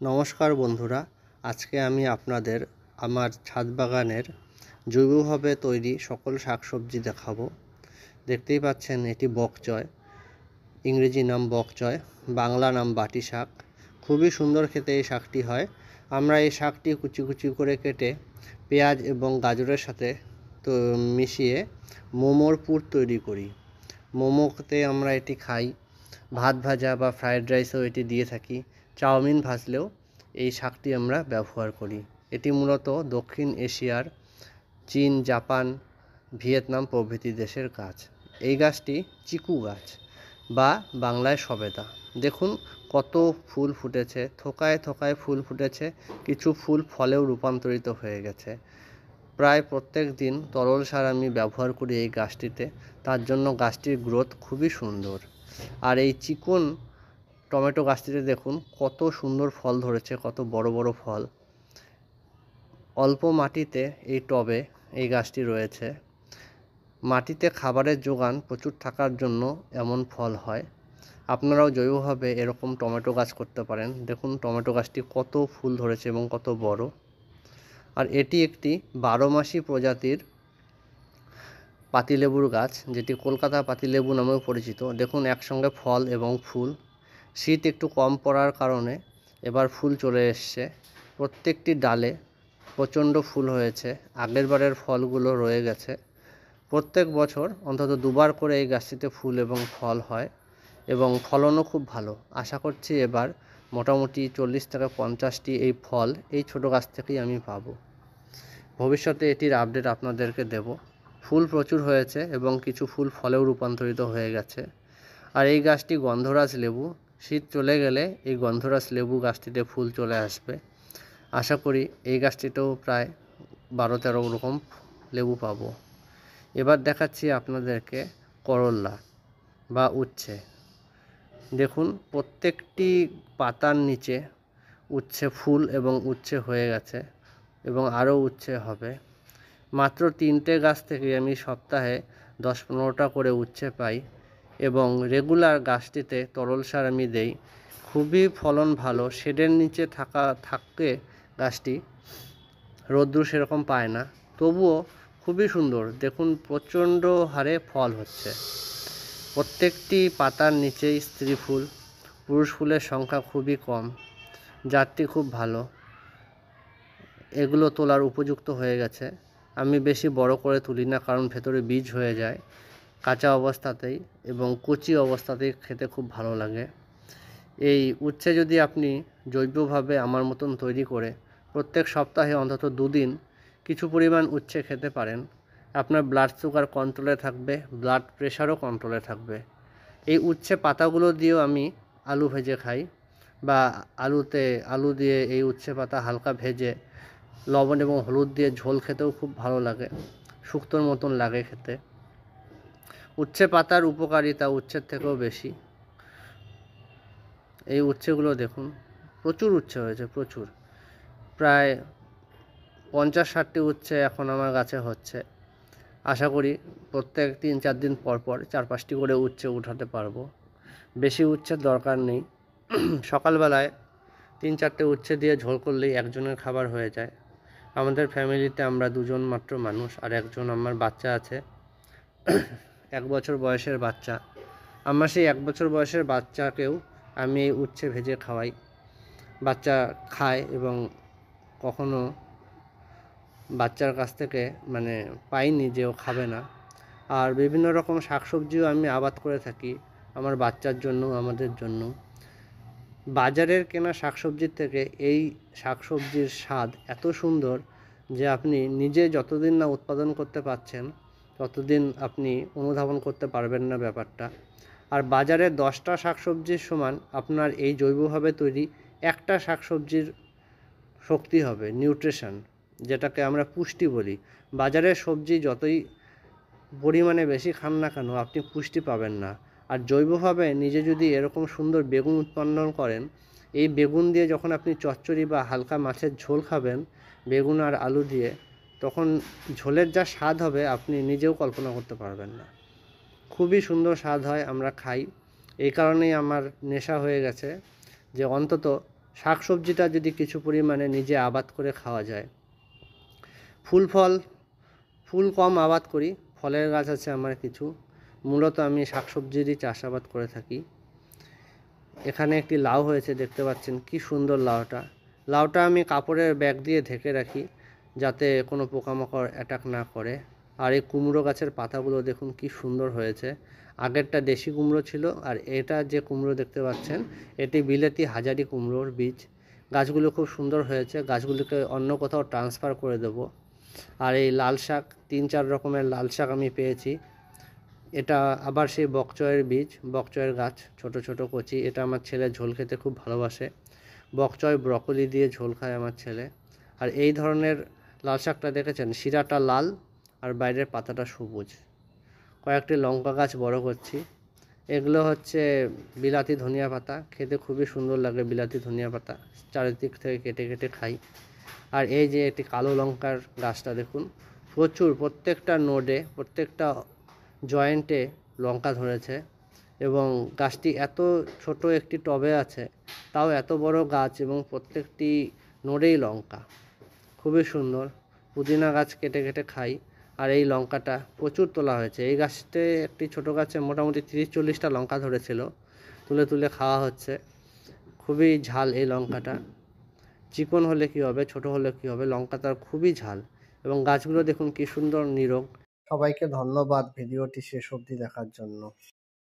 নমস্কার বন্ধুরা, আজকে আমি আপনাদের আমার ছাদ বাগানের জৈবভাবে তৈরি সকল শাকসবজি দেখাবো। দেখতেই পাচ্ছেন এটি বকচয়, ইংরেজি নাম বকচয়, বাংলা নাম বাটি শাক। খুবই সুন্দর খেতে এই শাকটি হয়। আমরা এই শাকটি কুচি কুচি করে কেটে পেঁয়াজ এবং গাজরের সাথে তো মিশিয়ে মোমোর পুর তৈরি করি। মোমোতে আমরা এটি খাই, ভাত ভাজা বা ফ্রায়েড রাইসেও এটি দিয়ে থাকি, চাউমিন ভাজলেও এই শাকটি আমরা ব্যবহার করি। এটি মূলত দক্ষিণ এশিয়ার চীন, জাপান, ভিয়েতনাম প্রভৃতি দেশের গাছ। এই গাছটি চিকু গাছ বা বাংলায় সবেদা। দেখুন কত ফুল ফুটেছে, থোকায় থোকায় ফুল ফুটেছে, কিছু ফুল ফলেও রূপান্তরিত হয়ে গেছে। প্রায় প্রত্যেক দিন তরল সার আমি ব্যবহার করি এই গাছটিতে, তার জন্য গাছটির গ্রোথ খুবই সুন্দর। আর এই চিকন টমেটো গাছটিতে দেখুন কত সুন্দর ফল ধরেছে, কত বড় বড় ফল। অল্প মাটিতে এই টবে এই গাছটি রয়েছে। মাটিতে খাবারের যোগান প্রচুর থাকার জন্য এমন ফল হয়। আপনারাও জৈবভাবে এরকম টমেটো গাছ করতে পারেন। দেখুন টমেটো গাছটি কত ফুল ধরেছে এবং কত বড়। আর এটি একটি 12 মাসি প্রজাতির পাতিলেবুর গাছ, যেটি কলকাতা পাতিলেবু নামেও পরিচিত। দেখুন একসঙ্গে ফল এবং ফুল। শীত একটু কম পড়ার কারণে এবার ফুল চলে এসছে। প্রত্যেকটি ডালে প্রচণ্ড ফুল হয়েছে, আগের বারের ফলগুলো রয়ে গেছে। প্রত্যেক বছর অন্তত দুবার করে এই গাছটিতে ফুল এবং ফল হয় এবং ফলনও খুব ভালো। আশা করছি এবার মোটামুটি 40 থেকে 50টি এই ফল এই ছোটো গাছ থেকেই আমি পাবো। ভবিষ্যতে এটির আপডেট আপনাদেরকে দেব। ফুল প্রচুর হয়েছে এবং কিছু ফুল ফলেও রূপান্তরিত হয়ে গেছে। আর এই গাছটি গন্ধরাজ লেবু। শীত চলে গেলে এই গন্ধরাজ লেবু গাছটিতে ফুল চলে আসবে। আশা করি এই গাছটিতেও প্রায় 12-13 রকম লেবু পাবো। এবার দেখাচ্ছি আপনাদেরকে করল্লা বা উচ্ছে। দেখুন প্রত্যেকটি পাতার নিচে উচ্ছে ফুল এবং উচ্ছে হয়ে গেছে এবং আরও উচ্ছে হবে। মাত্র 3টে গাছ থেকে আমি সপ্তাহে 10-15টা করে উচ্ছে পাই এবং রেগুলার গাছটিতে তরল সার আমি দেই। খুবই ফলন ভালো। শেডের নিচে থাকতে গাছটি রৌদ্র সেরকম পায় না, তবুও খুবই সুন্দর। দেখুন প্রচণ্ড হারে ফল হচ্ছে। প্রত্যেকটি পাতার নিচেই স্ত্রী ফুল, পুরুষ ফুলের সংখ্যা খুবই কম। জাতটি খুব ভালো। এগুলো তোলার উপযুক্ত হয়ে গেছে। আমি বেশি বড় করে তুলি না, কারণ ভেতরে বীজ হয়ে যায় কাঁচা অবস্থাতেই, এবং কচি অবস্থাতেই খেতে খুব ভালো লাগে। এই উচ্ছে যদি আপনি জৈবভাবে আমার মতন তৈরি করে প্রত্যেক সপ্তাহে অন্তত 2 দিন কিছু পরিমাণ উচ্ছে খেতে পারেন, আপনার ব্লাড সুগার কন্ট্রোলে থাকবে, ব্লাড প্রেশারও কন্ট্রোলে থাকবে। এই উচ্ছে পাতাগুলো দিয়েও আমি আলু ভেজে খাই, বা আলু দিয়ে এই উচ্ছে পাতা হালকা ভেজে লবণ এবং হলুদ দিয়ে ঝোল খেতেও খুব ভালো লাগে, শুক্তোর মতন লাগে খেতে। উচ্ছে পাতার উপকারিতা উচ্ছের থেকেও বেশি। এই উচ্ছেগুলো দেখুন প্রচুর উচ্ছে হয়েছে, প্রচুর। প্রায় 50-60টি উচ্ছে এখন আমার গাছে হচ্ছে। আশা করি প্রত্যেক 3-4 দিন পর পর 4-5টি করে উচ্ছে উঠাতে পারবো। বেশি উচ্ছের দরকার নেই। সকালবেলায় 3-4টে উচ্ছে দিয়ে ঝোল করলেই একজনের খাবার হয়ে যায়। আমাদের ফ্যামিলিতে আমরা 2 জন মাত্র মানুষ, আর একজন আমার বাচ্চা আছে, 1 বছর বয়সের বাচ্চা। আমার সেই 1 বছর বয়সের বাচ্চাকেও আমি এই উচ্ছে ভেজে খাওয়াই। বাচ্চা খায় এবং কখনো বাচ্চার কাছ থেকে পাইনি যে ও খাবে না। আর বিভিন্ন রকম শাকসবজিও আমি আবাদ করে থাকি আমার বাচ্চার জন্য, আমাদের জন্য। বাজারের কেনা শাকসবজির থেকে এই শাকসবজির স্বাদ এত সুন্দর যে আপনি নিজে যতদিন না উৎপাদন করতে পারছেন ততদিন আপনি অনুধাবন করতে পারবেন না ব্যাপারটা। আর বাজারে 10টা শাকসবজির সমান আপনার এই জৈবভাবে তৈরি একটা শাকসবজির শক্তি হবে, নিউট্রিশন, যেটাকে আমরা পুষ্টি বলি। বাজারের সবজি যতই পরিমাণে বেশি খান না কেন আপনি পুষ্টি পাবেন না। আর জৈবভাবে নিজে যদি এরকম সুন্দর বেগুন উৎপন্ন করেন, এই বেগুন দিয়ে যখন আপনি চচ্চড়ি বা হালকা মাছের ঝোল খাবেন বেগুন আর আলু দিয়ে, তখন ঝোলের যা স্বাদ হবে আপনি নিজেও কল্পনা করতে পারবেন না। খুবই সুন্দর স্বাদ হয়, আমরা খাই। এই কারণেই আমার নেশা হয়ে গেছে যে অন্তত শাকসবজিটা যদি কিছু পরিমাণে নিজে আবাদ করে খাওয়া যায়। ফুল কম আবাদ করি, ফলের গাছ আছে আমার কিছু। মূলত আমি শাকসবজিরই চাষাবাদ করে থাকি। এখানে একটি লাউ হয়েছে, দেখতে পাচ্ছেন কি সুন্দর লাউটা আমি কাপড়ের ব্যাগ দিয়ে ঢেকে রাখি যাতে কোনো পোকামাকড় অ্যাটাক না করে। আর এই কুমড়ো গাছের পাতাগুলো দেখুন কি সুন্দর হয়েছে। আগেরটা দেশি কুমড়ো ছিল, আর এটা যে কুমড়ো দেখতে পাচ্ছেন এটি বিলেতি হাজারি কুমড়োর বীজ। গাছগুলো খুব সুন্দর হয়েছে, গাছগুলোকে অন্য কোথাও ট্রান্সফার করে দেব। আর এই লাল শাক, 3-4 রকমের লাল শাক আমি পেয়েছি। এটা আবার সেই বকচয়ের বীজ, বকচয়ের গাছ, ছোট ছোট কচি। এটা আমার ছেলে ঝোল খেতে খুব ভালোবাসে। বকচয় ব্রকলি দিয়ে ঝোল খায় আমার ছেলে। আর এই ধরনের লাল শাকটা দেখেছেন, শিরাটা লাল আর বাইরের পাতাটা সবুজ। কয়েকটি লঙ্কা গাছ বড় করছি। এগুলো হচ্ছে বিলাতি ধনিয়া পাতা, খেতে খুবই সুন্দর লাগে বিলাতি ধনিয়া পাতা, চারিদিক থেকে কেটে কেটে খাই। আর এই যে একটি কালো লঙ্কার গাছটা দেখুন, প্রচুর, প্রত্যেকটা নোডে, প্রত্যেকটা জয়েন্টে লঙ্কা ধরেছে। এবং গাছটি এত ছোট একটি টবে আছে, তাও এত বড় গাছ, এবং প্রত্যেকটি নোডেই লঙ্কা, খুবই সুন্দর। পুদিনা গাছ কেটে কেটে খাই। আর এই লঙ্কাটা প্রচুর তোলা হয়েছে। এই গাছতে, একটি ছোট গাছে মোটামুটি 30-40টা লঙ্কা ধরেছিল, তুলে তুলে খাওয়া হচ্ছে। খুবই ঝাল এই লঙ্কাটা। চিকন হলে কি হবে, ছোট হলে কি হবে, লঙ্কা তার খুবই ঝাল। এবং গাছগুলো দেখুন কি সুন্দর নিরোগ। সবাইকে ধন্যবাদ ভিডিওটি শেষ অবধি দেখার জন্য।